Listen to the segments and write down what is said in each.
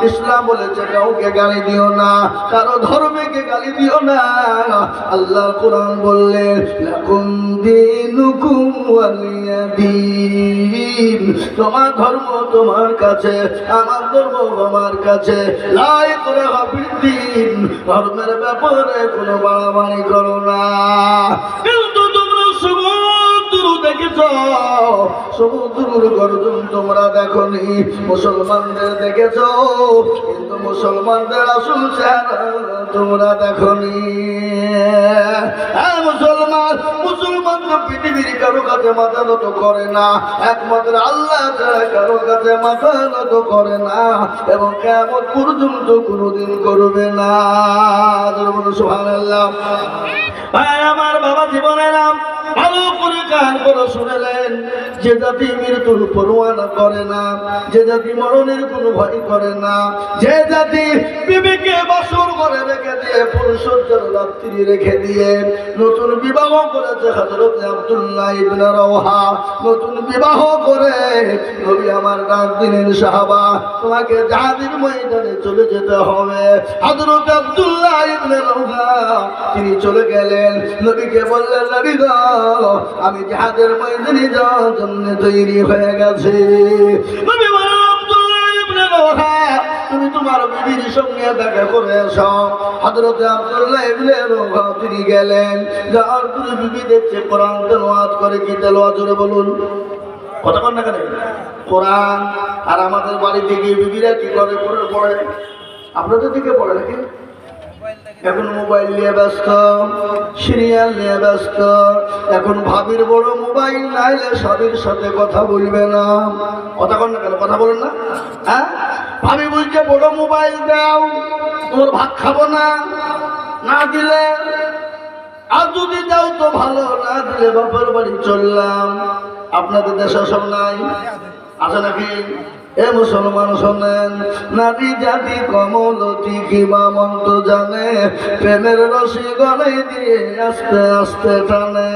ইসলাম বলেছে কাউকে গালি দিও না, কারো ধর্মকে গালি দিও না। আল্লাহ কোরআন বললেন লাকুম দীনুকুম ওয়ালিয়া দীন, তোমার ধর্ম তোমার কাছে, আমার ধর্ম আমার কাছে। লা ইকরাহা ফিদ্দীন, ধর্মের ব্যাপারে কোনো বাড়াবাড়ি করো না। কিন্তু তোমরা সমুদ্র দেখেছ, সমুদ্রের গর্জন তোমরা দেখনি, মুসলমানদের দেখেছ কিন্তু মুসলমানদের আসল চেহারা তোমরা দেখনি। মুসলমান তো পৃথিবীর কারো কাছে মাথা নত করে না, একমাত্র আল্লাহ ছাড়া কারো কাছে মাথা নত করে না, এবং কিয়ামত পর্যন্ত কোনোদিন করবে না। সুবহানাল্লাহ। আমার বাবা জীবনেরা ভালো করে কান করে শুনেলেন, যে জাতি মৃত্যুর পরোয়ানা করে না, যে জাতি মরণের কোনো ভয় করে না, যে জাতি বিবিকে বাসর করে রেখে দিয়ে, পুরুষের রাত্রি রেখে দিয়ে নতুন বিবাহ করেছে হযরত আব্দুল্লাহ ইবনে রাওহা, নতুন বিবাহ করে নবী আমার ডাক দিলেন সাহাবা তোমাকে জিহাদের ময়দানে চলে যেতে হবে। হযরত আব্দুল্লাহ ইবনে রাওহা তিনি চলে গেলেন, নবীকে বললেন নবী গো আমি জিহাদের ময়দানে যাওয়ার জন্য তৈরি হয়ে গেছি। নবী বললেন আব্দুল্লাহ ইবনে রাওহা তুমি তোমার বিবির সঙ্গে দেখা করে এসো। হযরত আব্দুল্লাহ ইবনে রাওহা তিনি গেলেন, যাওয়ার পরে বিবি দেখছে কোরআন তেলাওয়াত করে। কি তেলাওয়াত জোরে বলুন, কথা বল না কেন? কোরআন। আর আমাদের বাড়িতে গিয়ে বিবিরা কি করে পড়ে? আপনাদের দিকে পড়ে নাকি? এখন মোবাইল নিয়ে ব্যস্ত, সিরিয়াল নিয়ে ব্যস্ত। এখন ভাবির বড় মোবাইল নাইলে স্বামীর সাথে কথা বলবে না। কথা বল না কেন? কথা বলেন না? হ্যাঁ, ভাবি বলছে বড় মোবাইল দাও, তোমার ভাত খাবো না, না দিলে আর যদি দাও তো ভালো, না দিলে বাপের বাড়ি চললাম। আপনাদের দেশে সব নাই, আছে নাকি? এ মুসলমান শোনেন, নারী জাতি কমলতি কিবা মন্ত্র জানে, প্রেমের রশি গলায় দিয়ে আস্তে আস্তে টানে।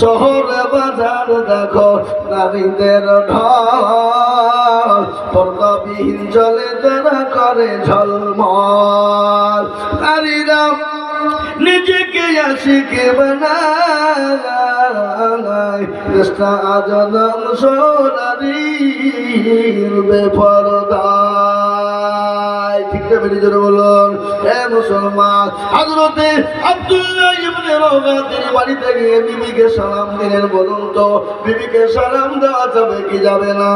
শহরে বাজার দেখো নারীদের ঢল, পর্দাবিহীন জলে তারা করে ঝলমল। নারীরা নিজেকে আশিকে বানায়, চেষ্টা আজনম সোনারীর বেপরদায়। ঠিক না বেরিয়ে জোরে বলুন। হে মুসলমান, হযরতে আব্দুল্লাহ ইবনে রাওহা তিনি বাড়িতে গিয়ে বিবিকে সালাম দিলেন। বলুন তো বিবিকে সালাম দেওয়া যাবে কি যাবে না?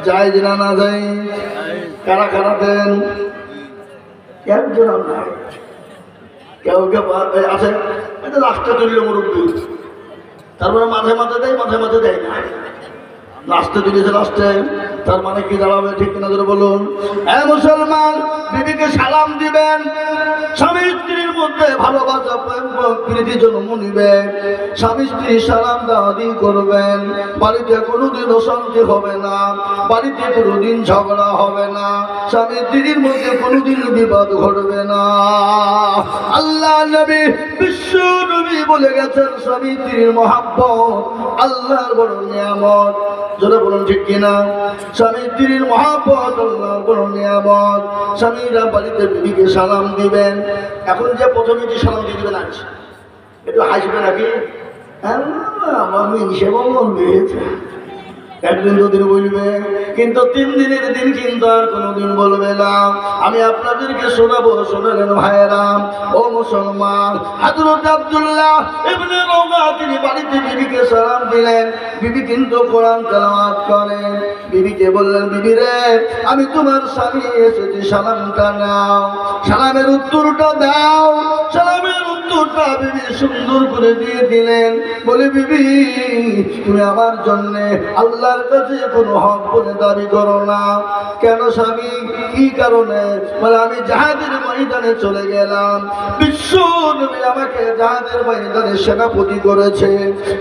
জায়েজ না না জায়েজ? কারা কারা দেন? একজন আমরা কেউ কেউ আছে রাস্তা তুলল মুরব্বী, তারপরে মাঝে মাঝে দেয়, মাঝে মাঝে দেয় না। রাস্তা তুলেছে রাস্তায়, তার মানে কি দাঁড়াবে? ঠিক না ধরে বলুন। হ্যাঁ মুসলমান, বিবিকে সালাম দিবেন, স্বামী স্ত্রীর মধ্যে ভালোবাসা প্রীতি জন্ম নিবে, স্বামী স্ত্রী সালাম দাদি করবেন। বাড়িতে কোনোদিন অশান্তি হবে না, বাড়িতে কোনোদিন ঝগড়া হবে না, স্বামী স্ত্রীর মধ্যে কোনোদিন বিবাদ ঘটবে না। আল্লাহ নবী বিশ্ব নবী বলে গেছেন স্বামী স্ত্রীর মহাব্বত আল্লাহর বড় নিয়ামত। জোরে বলুন ঠিক কিনা? স্বামী স্ত্রীর মহাব্বত আল্লাহর বড় নিয়ামত। স্বামীরা বাড়িতে বিবিকে সালাম দিবেন। এখন যে প্রথমে যে সালাম দিয়ে দিবেন আজ একটু হাসবে নাকি? আমি হিসেবে বলবে, একদিন দুদিন বলবে, কিন্তু 3 দিনের দিন কিন্তু আর কোনোদিন বলবে না। আমি আপনাদেরকে শোনাবো, শোনালেন ভাইয়েরা ও মুসলমান। হযরত আব্দুল্লাহ ইবনে রাওহা তিনি বাড়িতে বিবিকে সালাম দিলেন। বিবি কিন্তু কোরআন তেলাওয়াত করেন। বিবিকে বললেন বিবি রে আমি তোমার স্বামী এসেছি, সালামটা নাও, সালামের উত্তরটা দাও। সালামের উত্তরটা বিবি সুন্দর করে দিয়ে দিলেন। বলে বিবি তুমি আমার জন্য আল্লাহর কাছে কোনো হক বলে দাবি করো না। কেন স্বামী? কি কারণে? বলে আমি জিহাদের ময়দানে চলে গেলাম, বিশ্ব নবী আমাকে জিহাদের ময়দানে সেনাপতি করেছে।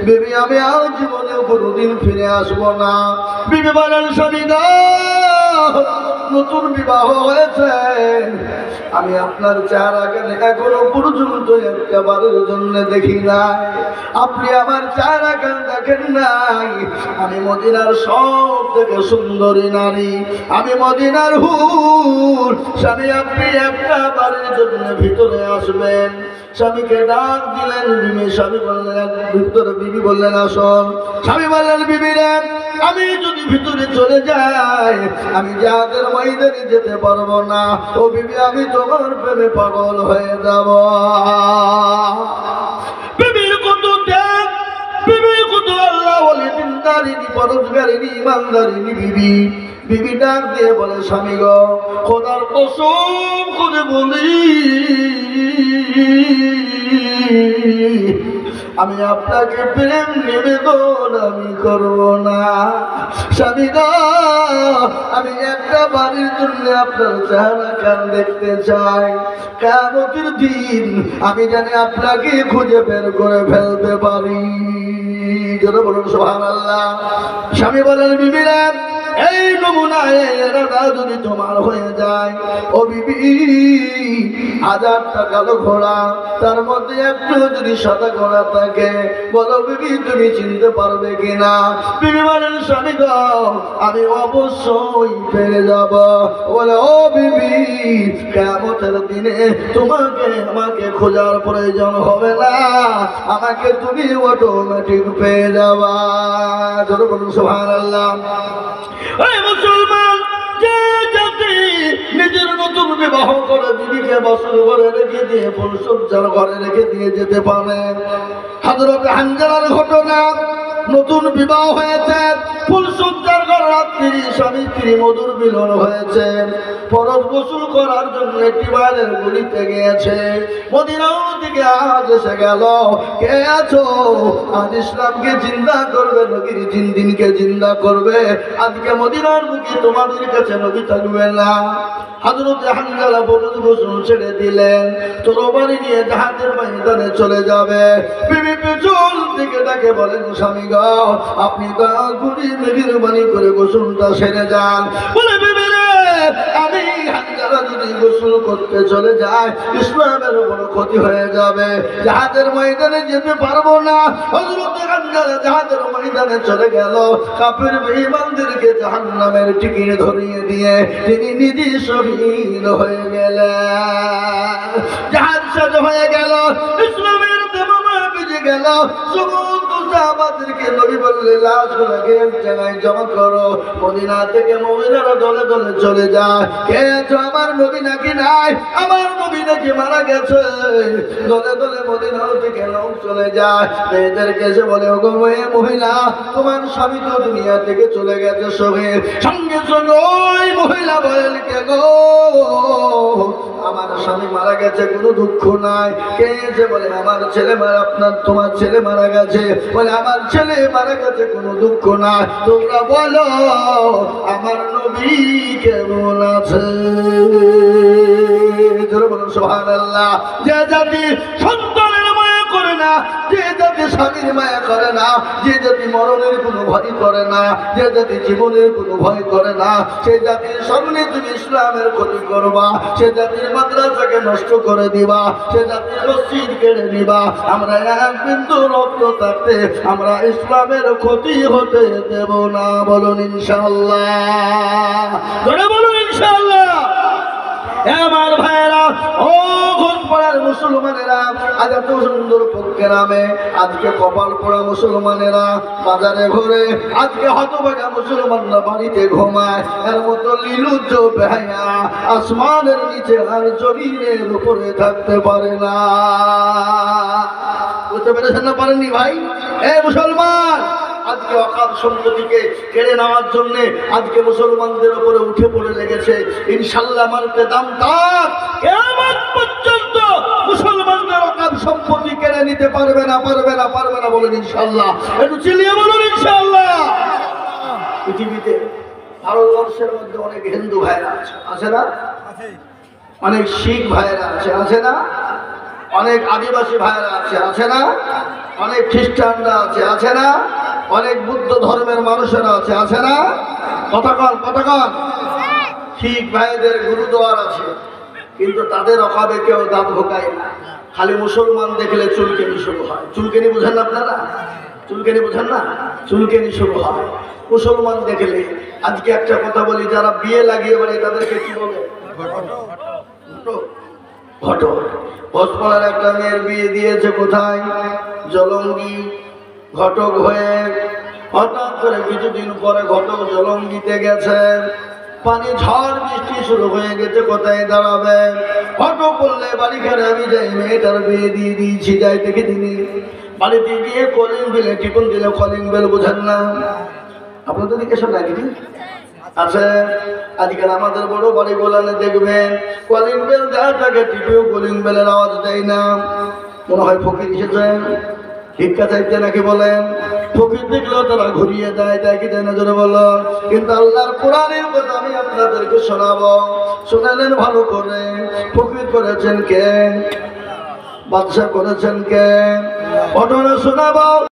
বিবি আমি আর জীবনে কোনোদিন ফিরে আসবো না। বিবি বলেন স্বামী গো নতুন বিবাহ হয়েছে, আমি আপনার চেহারাখানে এখনো পর্যন্ত একটা বারের জন্য দেখি নাই। আপনি আমার চেহারাখান দেখেন নাই। আমি মদিনার সব থেকে সুন্দরী নারী, আমি মদিনার হুর। স্বামী আপনি একটা বারের জন্য ভিতরে আসবেন। স্বামীকে ডাক দিলেন বিবি, স্বামী বললেন ভিতরে, বিবি বললেন আসুন। স্বামী বললেন বিবি রে, আমি যদি ভিতরে চলে যাই আমি যাদের ময়দানে যেতে পারবো না। ও বিবি, আমি তোমার প্রেমে পাগল হয়ে যাব। বিবির কত ত্যাগ, বিবির কত আল্লাহ বলে দিনদারিনী, পরোজগারিনী, ইমানদারিনী বিবি। বিবি ডাক দিয়ে বলে স্বামী গো, খোদার কসম করে বলি আমি আপনাকে প্রেম নিবেদন আমি করব না। স্বামী গো, আমি একটা বাড়ির জন্য আপনার চেহারা খান দেখতে চাই। কিয়ামতের দিন আমি জানি আপনাকে খুঁজে বের করে ফেলতে পারি। যারা বলুন সুবহানাল্লাহ। স্বামী বলেন বিবি রে, এই নমুনা এরাদা যদি তোমার হয়ে যায়, ও বিবি 1000 টাকার ঘোড়া, তার মধ্যে একটু যদি সাদা ঘোড়া থাকে, বলো বিবি তুমি চিনতে পারবে কিনা? বিবি বলেন স্বামী গো, আমি অবশ্যই পেরে যাব। বলে ও বিবি, কিয়ামতের দিনে তোমাকে আমাকে খোঁজার প্রয়োজন হবে না, আমাকে তুমি অটোমেটিক পেয়ে যাবা। যারা বলুন সুবহানাল্লাহ। মুসলমান, যে জাতি নিজের নতুন বিবাহ করে বিবিকে বছর ঘরে রেখে দিয়ে ফুলসজ্জার ঘরে রেখে দিয়ে যেতে পারে। হযরত হানজালার ঘটনা, নতুন বিবাহ হয়েছে, ফুলসজ্জার ঘর, রাত্রি স্বামী স্ত্রী মধুর মিলন হয়েছে। ফরজ গোসল করার জন্য একটি বাইরের গলিতে গিয়েছে। মদিনার দিকে আজ এসে গেল। কে আছো? আজ ইসলামকে জিন্দা করবে, নবীর দিনকে জিন্দা করবে। আজকে মদিনার বুকে তোমাদের কাছে নবী থাকবে না। হযরত হানজালা ফরজ গোসল ছেড়ে দিলেন, তরবারি নিয়ে জাহাজের ময়দানে চলে যাবে। বিবি পেছন থেকে ডাকে বলেন স্বামী গো, আপনি দয়া করে মেহেরবানি করে গোসলটা সেরে যান। বলে বিবি রে, আমি হানজালা যদি গোসল করতে চলে যায় ইসলামের বড় ক্ষতি হয়ে যাবে, জাহাজের ময়দানে যেতে পারবো না। হযরত হানজালা জাহাজের ময়দানে চলে গেল। কাফের বেঈমানদেরকে জাহান্নামের টিকিট ধরিয়ে দিয়ে তিনি নিজে শহীদ হয়ে গেলেন। জাহাজ সাজ হয়ে গেল, ইসলামের দেমামা বেজে গেল। সমস্ত সাহাবাদেরকে নবী বললেন লাশগুলোকে এক জায়গায় জমা করো। মদিনা থেকে মুমিনারা দলে দলে চলে যায়। কে আছো? আমার নবী নাকি নাই? আমার নবী নাকি মারা গেছে? দলে দলে মদিনা থেকে লোক চলে যায়। মেয়েদেরকে এসে বলে ওগো মহিলা, তোমার স্বামী তো দুনিয়া থেকে চলে গেছে শহীদ। সঙ্গে সঙ্গে ওই মহিলা বলেন কে গো, আমার স্বামী মারা গেছে, কোনো দুঃখ নাই। কে এসে বলে আমার ছেলে মারা, তোমার ছেলে মারা গেছে। বলে আমার ছেলে মারা গেছে, কোনো দুঃখ নাই। তোমরা বলো আমার নবী কেমন আছে? সুবহানাল্লাহ। যে জাতি সন্তানের মায়া করে না, যে জাতি স্বামীর মায়া করে না, যে জাতি মরণের কোনো ভয় করে না, যে জাতি জীবনের কোনো ভয় করে না, সে জাতির সামনে তুমি ইসলামের ক্ষতি করবা, সে জাতির মাদ্রাসাকে নষ্ট করে দিবা, সে জাতির মসজিদ কেড়ে নিবা। আমরা এক বিন্দু রক্ত থাকতে আমরা ইসলামের ক্ষতি হতে দেব না। বলুন ইনশাআল্লাহ। ধরে বলুন ইনশাআল্লাহ। আমার ভাইয়েরা, ও ঘোষপাড়ার মুসলমানেরা, আজ এত সুন্দর গ্রামে আজকে কপাল পোড়া মুসলমানেরা বাজারে ঘোরে, আজকে হতভাগা মুসলমানরা বাড়িতে ঘুমায়। এর মতো লিলুজ্জ বেহায়া আসমানের নিচে আর জমিনের উপরে থাকতে পারে না। বুঝতে পেরেছেন না? পারেননি ভাই? এ মুসলমান, আজকে অকাল সম্পত্তিকে কেড়ে নেওয়ার জন্য আজকে মুসলমানদের উপরে উঠে পড়ে লেগেছে। ইনশাআল্লাহ মারতে দাম তাক, কিয়ামত পর্যন্ত মুসলমানদের অকাল সম্পত্তি কেড়ে নিতে পারবে না, পারবে না, পারবে না। বলেন ইনশাআল্লাহ। একটু চিল্লিয়ে বলুন ইনশাআল্লাহ। পৃথিবীতে ভারতবর্ষের মধ্যে অনেক হিন্দু ভাইরা আছে, আছে না? অনেক শিখ ভাইরা আছে, আছে না? অনেক আদিবাসী ভাইরা আছে, আছে না? অনেক খ্রিস্টানরা আছে, আছে না? অনেক বুদ্ধ ধর্মের মানুষেরা আছে, আছে না? কতক্ষণ কতক্ষণ ঠিক ভাইদের গুরুদুয়ার আছে, কিন্তু তাদের অভাবে কেউ দাঁত ভোকায় না। খালি মুসলমান দেখলে চুলকেনি শুরু হয়। চুলকেনি বুঝেন না আপনারা? চুলকেনি বুঝেন না? চুলকেনি শুরু হয় মুসলমান দেখলে। আজকে একটা কথা বলি, যারা বিয়ে লাগিয়ে বলে তাদেরকে কি বলে? ঘটক। ঘটপাড়ার একটা মেয়ের বিয়ে দিয়েছে কোথায়? জলঙ্গি। ঘটক হয়ে হঠাৎ করে কিছুদিন পরে ঘটক জলঙ্গিতে গেছে, পানি ঝড় বৃষ্টি শুরু হয়ে গেছে, কোথায় দাঁড়াবে? ঘটক বললে বাড়িখানে আমি যাই, মেয়েটার বিয়ে দিয়ে দিয়েছি, যাই দেখে দিনি। বাড়িতে গিয়ে কলিং বেলে টিপুন দিলে, কলিং বেল বোঝেন না আপনাদের দিকে? সব নাকি আছে। আজকাল আমাদের বড় বাড়ি গোলানে দেখবেন কলিং বেল দেওয়া থাকে, টিপেও কলিং বেলের আওয়াজ দেয় না। মনে হয় ফকির এসেছে, ভিক্ষা চাইতে নাকি বলেন। ফকির দেখলেও তারা ঘুরিয়ে দেয়, তাই কি দেয় না? জোরে বলো। কিন্তু আল্লাহর কোরআনের কথা আমি আপনাদেরকে শোনাবো, শোনালেন ভালো করে। ফকির করেছেন কে? বাদশা করেছেন কে? ঘটনা শোনাবো।